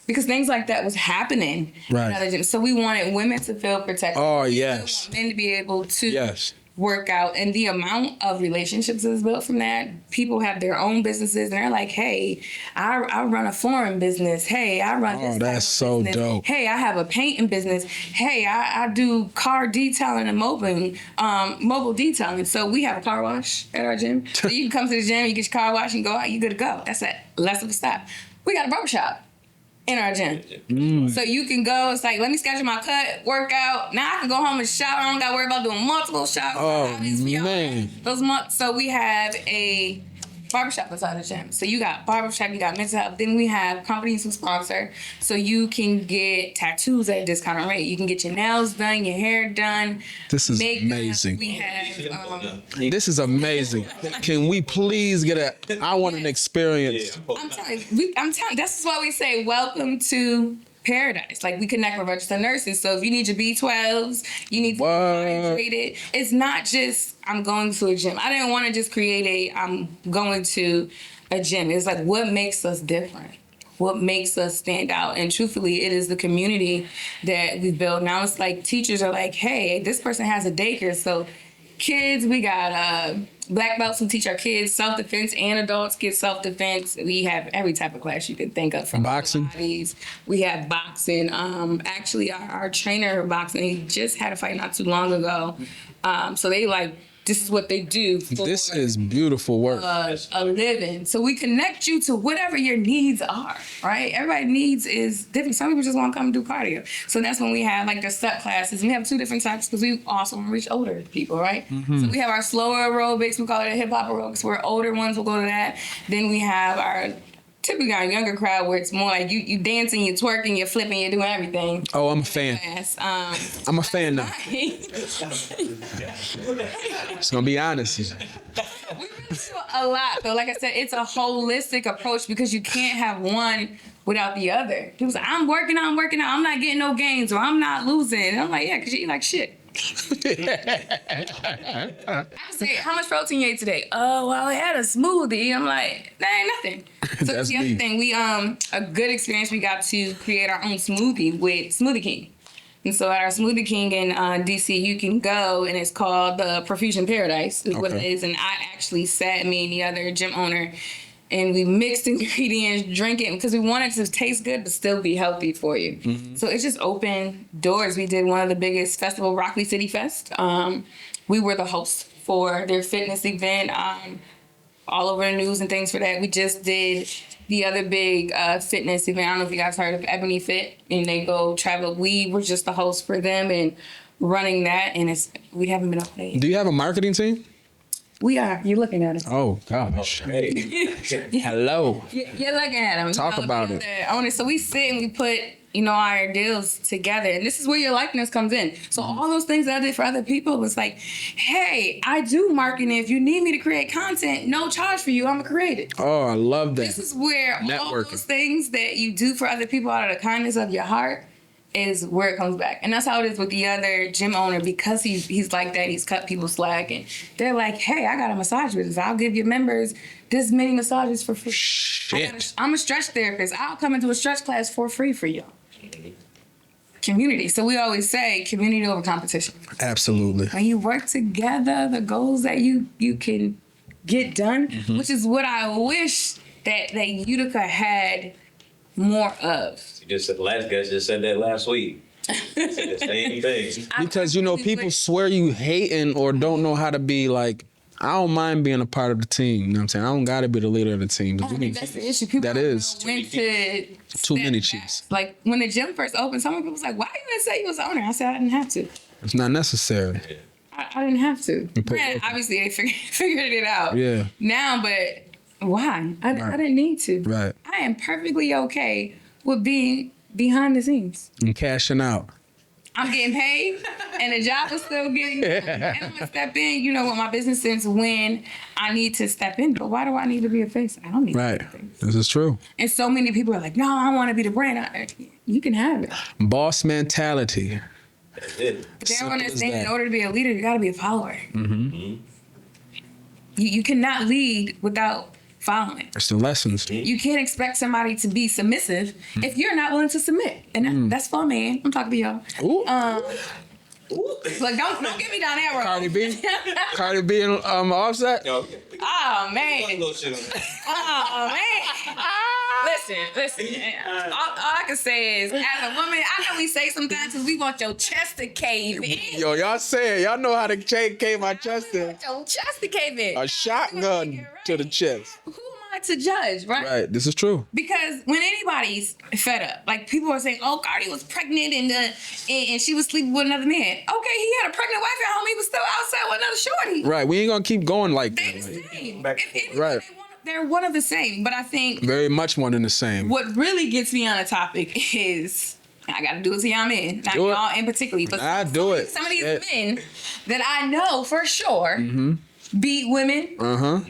Because things like that was happening in other gyms. So we wanted women to feel protected. Oh, yes. We want men to be able to work out. And the amount of relationships that's built from that, people have their own businesses, and they're like, hey, I run a flooring business. Hey, I run this that's so business. dope. Hey, I have a painting business. Hey, I do car detailing and mobile detailing. So we have a car wash at our gym. So you can come to the gym, you get your car wash and go out, you good to go. That's it. Less of a stop. We got a barbershop in our gym. So you can go, it's let me schedule my cut, workout. Now I can go home and shower. I don't got to worry about doing multiple showers. Oh, man. So we have a barbershop inside the gym. So you got barbershop, you got mental health. Then we have companies who sponsor. So you can get tattoos at a discounted rate. You can get your nails done, your hair done. This is amazing. We have... this is amazing. Can we please I want an experience. I'm telling you, that's why we say welcome to Paradise. We connect with registered nurses. So if you need your B12s, you need to be hydrated. It's not just I'm going to a gym. I didn't want to just create I'm going to a gym. It's what makes us different? What makes us stand out? And truthfully, it is the community that we build. Now it's teachers are hey, this person has a daycare. So kids, we got black belts who teach our kids self-defense, and adults get self-defense. We have every type of class you can think of, from boxing. Pilates. We have boxing. Actually, our trainer boxing, he just had a fight not too long ago. So they this is what they do. This is beautiful work. A living. So we connect you to whatever your needs are, right? Everybody's needs is different. Some people just want to come and do cardio. So that's when we have the step classes. We have 2 different types because we also want to reach older people, right? So we have our slower aerobics. We call it a hip hop aerobics, where older ones will go to that. Then we have our typically our younger crowd, where it's more you dancing, you twerking, you're flipping, you're doing everything. Oh, I'm a fan. I'm a fan now. Just gonna be honest. We really do a lot, though. Like I said, it's a holistic approach, because you can't have one without the other. People say, I'm working out, I'm not getting no gains, or I'm not losing. And I'm yeah, because you eat like shit. I say, how much protein you ate today? Oh, well, I had a smoothie. I'm like, that ain't nothing. So That's the other me. thing, we a good experience. We got to create our own smoothie with Smoothie King. And so at our Smoothie King in DC, you can go, and it's called the Profusion Paradise, is what it Okay. is. And I actually sat, me and the other gym owner, and we mixed ingredients, drank it, because we wanted it to taste good but still be healthy for you. Mm-hmm. So it just opened doors. We did one of the biggest festival, Rockley City Fest. We were the host for their fitness event, all over the news and things for that. We just did the other big fitness event. I don't know if you guys heard of Ebony Fit, and they go travel. We were just the host for them and running that, and we haven't been up there yet. Do you have a marketing team? We are. You're looking at us. Oh gosh. Hello. You're looking at them. Talk about it. So we sit and we put, our deals together. And this is where your likeness comes in. So all those things that I did for other people was like, hey, I do marketing. If you need me to create content, no charge for you. I'm going to create it. Oh, I love that. This is where all Networking. those things that you do for other people out of the kindness of your heart is where it comes back. And that's how it is with the other gym owner, because he's like that. He's cut people slack, and they're like, hey, I got a massage business. I'll give your members this many massages for free. Shit. I'm a stretch therapist. I'll come into a stretch class for free for y'all. Community. So we always say community over competition. Absolutely. When you work together, the goals that you can get done, which is what I wish that Utica had more of. The last guy just said that last week. Said the same thing. Because people swear you hating or don't know how to be like. I don't mind being a part of the team. You know what I'm saying? I don't got to be the leader of the team. I think that's the issue. People That don't is. know when to Too many step chiefs. back. Like when the gym first opened, some people was like, why you didn't say you was the owner? I said, I didn't have to. It's not necessary. I didn't have to. Granted, obviously, they figured it out. Yeah. Now, but why? I didn't need to. Right. I am perfectly okay with being behind the scenes. And cashing out. I'm getting paid, and the job is still getting done. And I'm gonna step in, with my business sense when I need to step in. But why do I need to be a face? I don't need Right. to be a face. This is true. And so many people are like, no, I want to be the brand. You can have it. Boss mentality. That's it. But they don't Simple as understand that. in order to be a leader, you got to be a follower. You cannot lead without following. It's the lessons. You can't expect somebody to be submissive if you're not willing to submit. And that's for me. I'm talking to y'all. Ooh. Look, don't get me down that road. Cardi B. Cardi B and Offset. Yo, Oh, man. little shit on that. Oh, man. Listen. All I can say is, as a woman, I know we say sometimes because we want your chest to cave in. Yo, y'all say it. Y'all know how to cave my chest in. Your chest to cave in. A shotgun to the chest. Who am I to judge, right? Right. This is true. Because when anybody's fed up, like people are saying, "Oh, Cardi was pregnant and she was sleeping with another man." Okay, he had a pregnant wife at home. He was still outside with another shorty. Right. We ain't gonna keep going like They that. the Like, same. Back- If anything, Right. they're one of the same. But I think very much one and the same. what really gets me on the topic is I got to do it to y'all men, not Do it. y'all in particular, but Nah, do it. some of these Shit. men that I know for sure beat women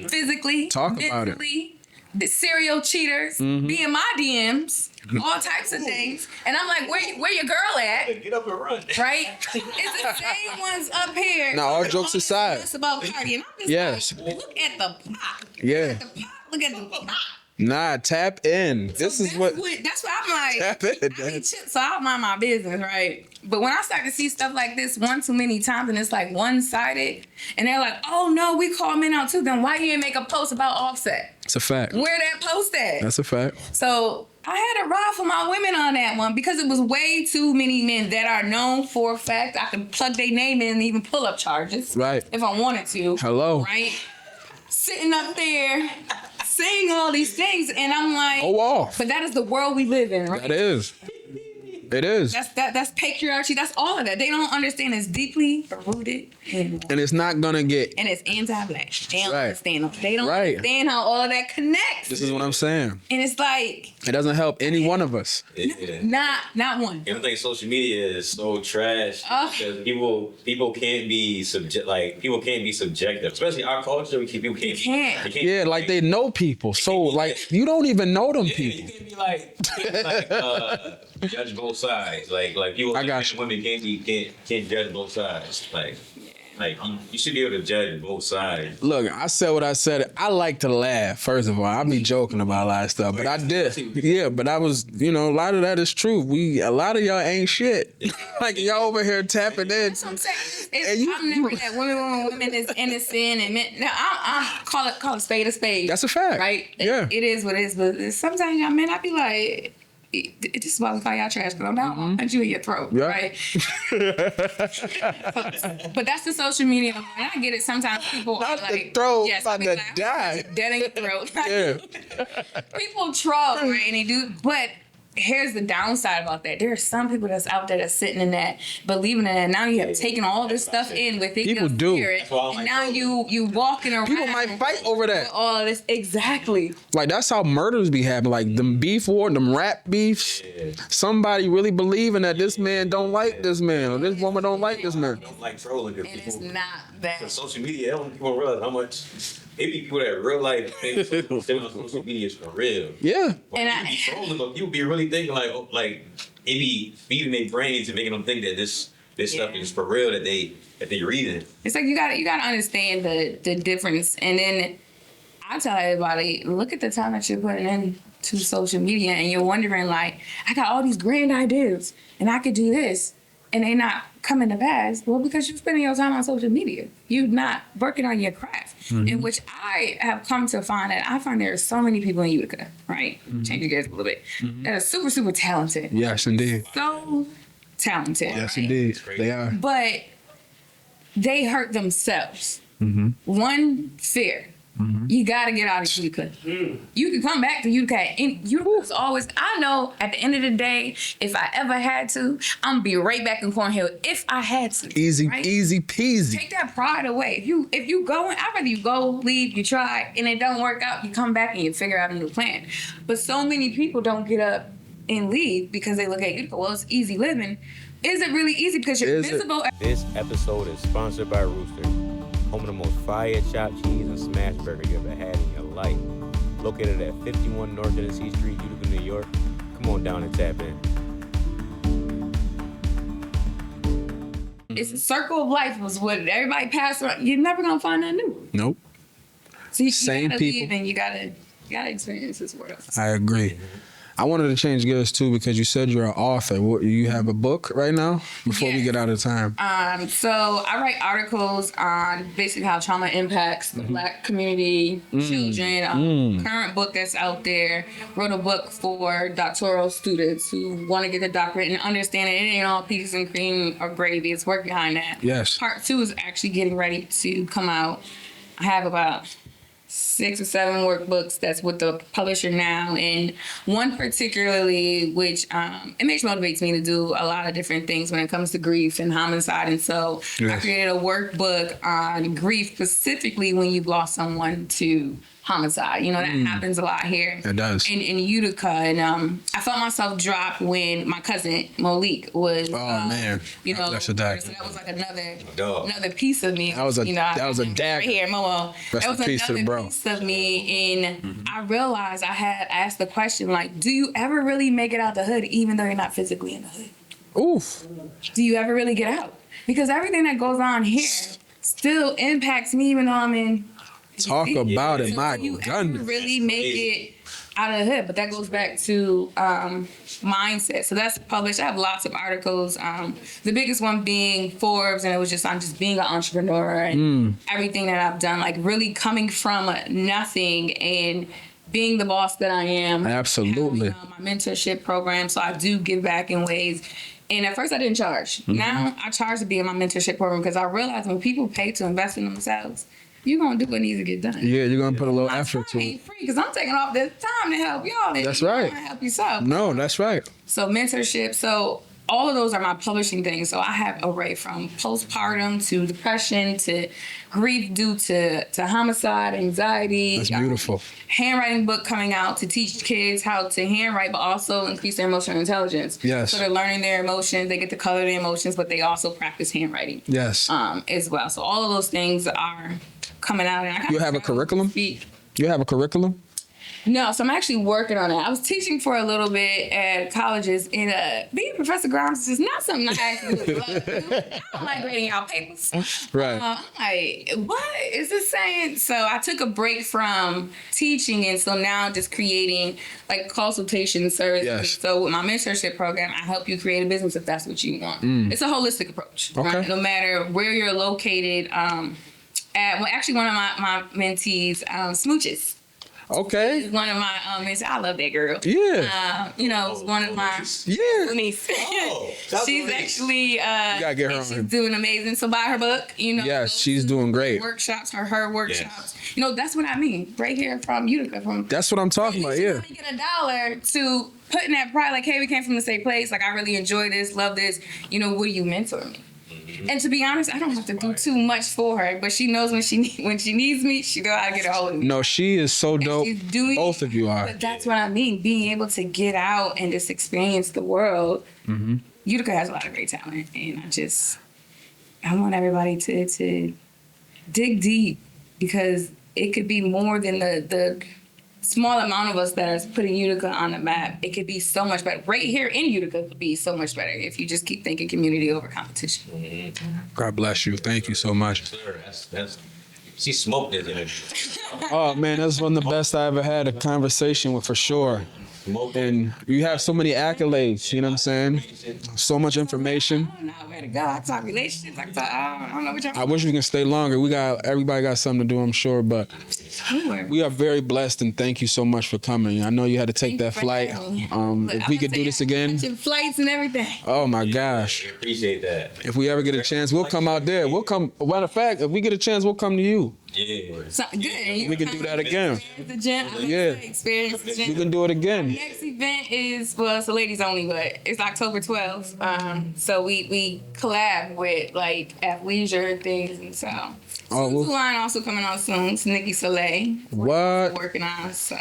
physically, Talk about it. mentally, the serial cheaters, be in my DMs, all types of things, and I'm like, where your girl at? Get up and run. Right? It's the same ones up here. Now, all jokes aside. It's about Cardi, and I'm just Yes. like, look at the pop. Yeah. Look at the pop. Nah, tap in. This is what. That's what I'm like. Tap in. I mean, shit, so I mind my business, right? But when I start to see stuff like this one too many times and it's like one-sided, and they're like, "Oh no, we call men out too." Then why you didn't make a post about Offset? It's a fact. Where that post at? That's a fact. So I had to ride for my women on that one because it was way too many men that are known for a fact. I can plug their name in and even pull up charges. Right. If I wanted to. Hello. Right? Sitting up there saying all these things, and I'm like, Go off. but that is the world we live in, right? That is. It is. That's patriarchy. That's all of that. They don't understand it's deeply rooted in, And it's not gonna get. and it's anti-black. They don't Right. understand. They don't Right. understand how all of that connects. This is what I'm saying. And it's like It doesn't help any one of us. Yeah. not one. I think social media is so trash Oh. because people can't be people can't be subjective, especially our culture. People can't. can't. They Yeah, like they know people. So like you don't even know them Yeah, you people. can't be like judge both sides. Like people, I got you. women can't judge both sides. Like you should be able to judge both sides. Look, I said what I said. I like to laugh, first of all. I be joking about a lot of stuff, but I did. Yeah, but I was, a lot of that is true. A lot of y'all ain't shit. Like, y'all over here tapping in. That's what I'm saying. I'm never that women is innocent and men. No, I'm call it spade a spade. That's a fact. Right? Yeah. It is what it is. But sometimes y'all men, I be like, this is why we call y'all trash, but I'm not gonna punch you in your throat, Yeah. right? But that's the social media. And I get it. Sometimes people Not are the like, throat, yes, about I be to like, die. dead in your throat. Yeah. People troll, right? And they do, but here's the downside about that. There are some people that's out there that's sitting in that, believing in that. Now you have taken all this stuff in within People your do. spirit, That's why I don't and like now trolling. you walking around. People might fight over that. with all of this. Exactly. Like, that's how murders be happening. Like, them beef war, them rap beefs. Yeah. Somebody really believing that this man don't like this man, or this woman don't like this man. I don't like trolling because And it's people. not that. On social media, people don't realize how much. Maybe people that real life think on social media is for real. Yeah. Like, And you be trolling them, you be really thinking like it be feeding their brains and making them think that this stuff is for real that they reading. It's like you gotta understand the difference. And then I tell everybody, look at the time that you're putting into social media, and you're wondering like, I got all these grand ideas and I could do this, and they not coming to pass. Well, because you're spending your time on social media. You're not working on your craft. In which I have come to find that I find there are so many people in Utica, right? Change your gears a little bit. That are super, super talented. Yes, indeed. So talented. Yes, right? indeed. They are. But they hurt themselves. One, fear. You gotta get out of Utica. You can come back to Utica. And Utica's always, I know at the end of the day, if I ever had to, I'm gonna be right back in Cornhill if I had to. Easy, right? easy peasy. Take that pride away. If you go, I'd rather you go, leave, you try, and it don't work out, you come back and you figure out a new plan. But so many people don't get up and leave because they look at Utica, well, it's easy living. Is it really easy? Because you're Is it? visible. This episode is sponsored by Roosters, home of the most fire chopped cheese and smash burger you ever had in your life. Located at 51 North Tennessee Street, Utica, New York. Come on down and tap in. It's a circle of life was what everybody passed around. You're never gonna find that new. Nope. So you Same gotta people. leave and you gotta experience this world. I agree. I wanted to change gears too because you said you're an author. You have a book right now? Before we Yes. get out of time. So I write articles on basically how trauma impacts the Black community, children. Current book that's out there. Wrote a book for doctoral students who want to get a doctorate and understand it ain't all peaches and cream or gravy. It's work behind that. Yes. Part 2 is actually getting ready to come out. I have about 6 or 7 workbooks that's with the publisher now, and one particularly which image motivates me to do a lot of different things when it comes to grief and homicide. And so I Yes. created a workbook on grief, specifically when you've lost someone to homicide. You know, that happens a lot here. It does. In Utica. And I felt myself drop when my cousin Malik was man. you know, That's a die. so that was like Dog. another piece of me. That was a- you know, that was a right dagger. here, Momo. Rest That was in peace to the another bro. piece of me, and I realized I had asked the question like, do you ever really make it out the hood even though you're not physically in the hood? Oof. Do you ever really get out? Because everything that goes on here still impacts me even though I'm in. Talk about it, my Do you ever goodness. really make it out of the hood? But that goes back to mindset. So that's published. I have lots of articles. The biggest one being Forbes, and it was just on just being an entrepreneur and everything that I've done, like really coming from nothing and being the boss that I am. Absolutely. Having, my mentorship program, so I do give back in ways. And at first I didn't charge. Now I charge to be in my mentorship program because I realize when people pay to invest in themselves, you're going to do what needs to get done. Yeah, you're going to put a little My effort to time it. ain't free because I'm taking off this time to help y'all. and That's you right. wanna help yourself. No, that's right. So mentorship. So all of those are my publishing things. So I have array from postpartum to depression to grief due to homicide, anxiety. That's beautiful. Handwriting book coming out to teach kids how to handwrite, but also increase their emotional intelligence. Yes. So they're learning their emotions. They get to color their emotions, but they also practice handwriting. Yes. As well. So all of those things are coming out. And I You have a curriculum? Speak. You have a curriculum? No, so I'm actually working on it. I was teaching for a little bit at colleges, and being Professor Grimes is just not something I actually love to do. I don't like grading out papers. Right. I'm like, what is this saying? So I took a break from teaching, and so now just creating like consultation services. Yes. So with my mentorship program, I help you create a business if that's what you want. It's a holistic approach. Okay. Right? No matter where you're located. Actually, one of my mentees, Smooches. Okay. One of my mentees. I love that girl. Yeah. One of my Yeah. niece. Oh, that's She's nice. actually gotta get her on she's here. doing amazing. So buy her book. Yes, go she's to doing great. Workshops, her workshops. That's what I mean. Right here from Utica, from That's what I'm talking about. you Yeah. only get $1 to put in that pride. Like, hey, we came from the same place. Like, I really enjoy this, love this. Will you mentor me? And to be honest, I don't have to do too much for her, but she knows when she needs me, she know how to get a hold of me. No, she is so dope. she's doing- Both of you are. But that's what I mean, being able to get out and just experience the world. Utica has a lot of great talent, and I want everybody to dig deep, because it could be more than the small amount of us that are putting Utica on the map. It could be so much better. Right here in Utica could be so much better if you just keep thinking community over competition. God bless you. Thank you so much. Sir, that's she smoked it. Oh man, that's one of the best I ever had a conversation with, for sure. And you have so many accolades, you know what I'm saying? So much information. I don't know where to go. I talk relationships. I don't know what y'all. I wish we can stay longer. Everybody got something to do, I'm sure, but we are very blessed, and thank you so much for coming. I know you had to take that flight. If we could do this again, Flights and everything. oh my gosh. Appreciate that. If we ever get a chance, we'll come out there. We'll come. Matter of fact, if we get a chance, we'll come to you. Yeah. So, good. We can do that again. The gym. Yeah. Experience the We gym. can do it again. Next event is, it's a ladies only, but it's October 12th. So we collab with like athleisure and things, and so. Oh, well- Two line also coming out soon. It's Nikki Soleil. What? Working on, so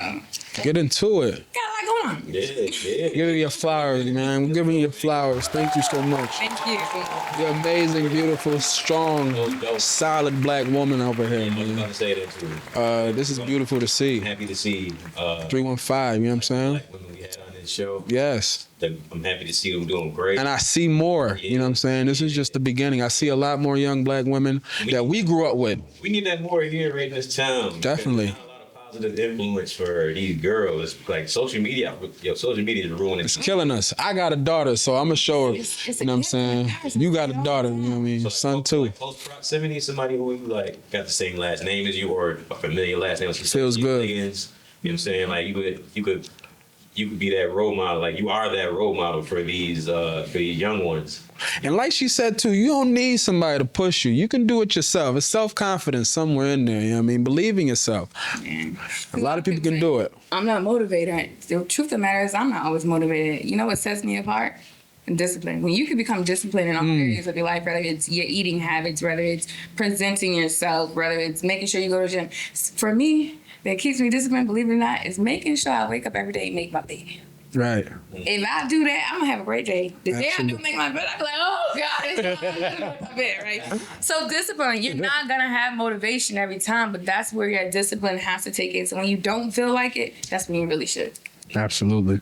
Get into it. got a lot going on. Yeah. Give me your flowers, man. We're giving you your flowers. Thank you so much. Thank you. You're amazing, beautiful, strong, solid black woman over here, I was man. gonna say that too. This is beautiful to see. Happy to see 315, you know what I'm saying? like women we had on this show. Yes. I'm happy to see them doing great. And I see more, you know what I'm saying? This is just the beginning. I see a lot more young black women that we grew up with. We need that more here right in this town. Definitely. There's not a lot of positive influence for these girls. It's like social media is ruining It's killing us. I got a daughter, so I'm going to show her, It's you know what I'm saying? You got a daughter, you know what I mean? Son too. Like close proximity, somebody who like got the same last name as you or a familiar last name. Feels good. You know what I'm saying? Like you could be that role model. Like you are that role model for these young ones. And like she said too, you don't need somebody to push you. You can do it yourself. It's self-confidence somewhere in there, you know what I mean? Believe in yourself. A lot of people can do it. I'm not motivated. The truth of the matter is, I'm not always motivated. You know what sets me apart? Discipline. When you can become disciplined in all areas of your life, whether it's your eating habits, whether it's presenting yourself, whether it's making sure you go to the gym. For me, that keeps me disciplined, believe it or not, is making sure I wake up every day and make my bed. Right. If I do that, I'm gonna have a great day. The day I Absolutely. do make my bed, I'm like, oh God, it's time to make my bed, right? So discipline, you're not gonna have motivation every time, but that's where your discipline has to take it. So when you don't feel like it, that's when you really should. Absolutely.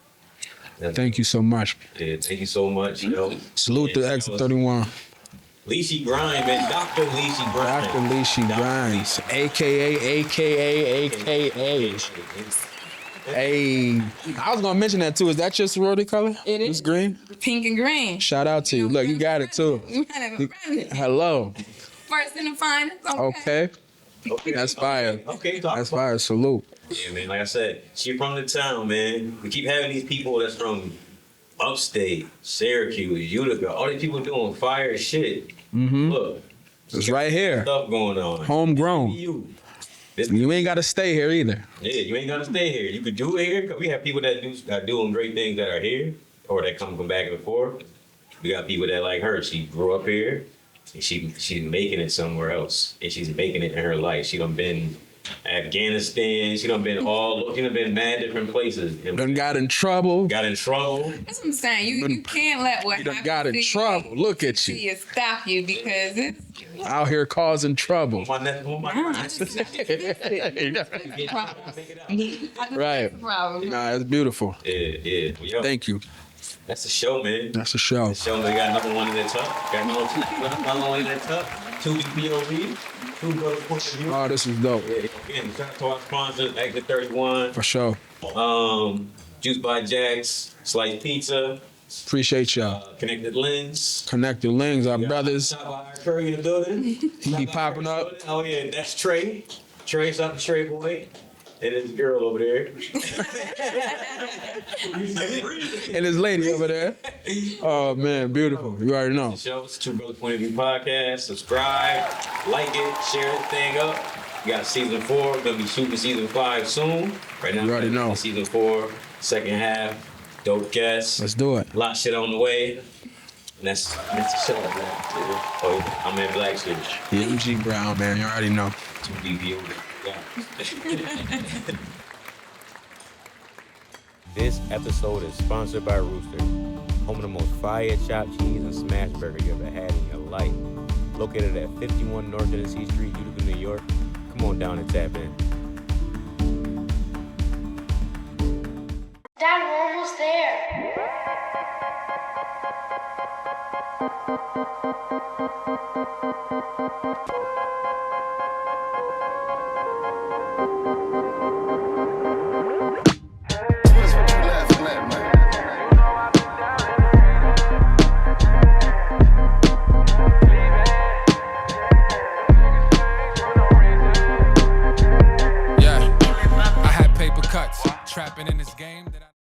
Thank you so much. Yeah, thank you so much. Salute to Exit 31. Leeshe Grimes, man. Dr. Leeshe Grimes. Dr. Leeshe Grimes, AKA. Hey, I was gonna mention that too. Is that your sorority color? It is. It's green. Pink and green. Shout out to you. Look, you got it too. You might have a friend. Hello. First in the finals. Okay. That's fire. Okay, That's fire. Salute. Yeah, man. Like I said, she from the town, man. We keep having these people that's from upstate, Syracuse, Utica. All these people doing fire shit. Look, It's right here. stuff going on. Homegrown. You. You ain't gotta stay here either. Yeah, you ain't gotta stay here. You could do it here. We have people that are doing great things that are here, or that come from back and forth. We got people that like her. She grew up here, and she's making it somewhere else, and she's making it in her life. She done been Afghanistan. She done been mad different places. Done got in trouble. Got in trouble. That's what I'm saying. You can't let what You done happened got in to trouble. Look at to you. you stop you because it's Out here causing trouble. My Right. problem. Nah, it's beautiful. Yeah. Yo, Thank you. that's the show, man. That's the show. Show they got another one in their tuck. Got another one in their tuck. 2 POV. 2 brothers point of view. Oh, this is dope. Yeah, again, shout out to our sponsors, Exit 31, For sure. Juice by Jack's, Slice Pizza, Appreciate y'all. Connected Lens. Connected Links, our brothers. Shop by Curry in the building. He be popping up. Oh yeah, that's Trey. Trey's up the Trey boy. And his girl over there. And his lady over there. Oh, man, beautiful. You already know. Show it's 2 Brothers Point of View podcast. Subscribe, like it, share the thing up. We got season 4. We're gonna be shooting season 5 soon. Right now, You already know. Season 4, second half. Dope guests. Let's do it. A lot of shit on the way. And that's the show, man. Oh, yeah. I'm in Black Shit. Yeah, MG Brown, man. You already know. 2 DPO. This episode is sponsored by Roosters, home of the most fire chopped cheese and smash burger you ever had in your life. Located at 51 North Tennessee Street, Utica, New York. Come on down and tap in. Dad, we're almost there.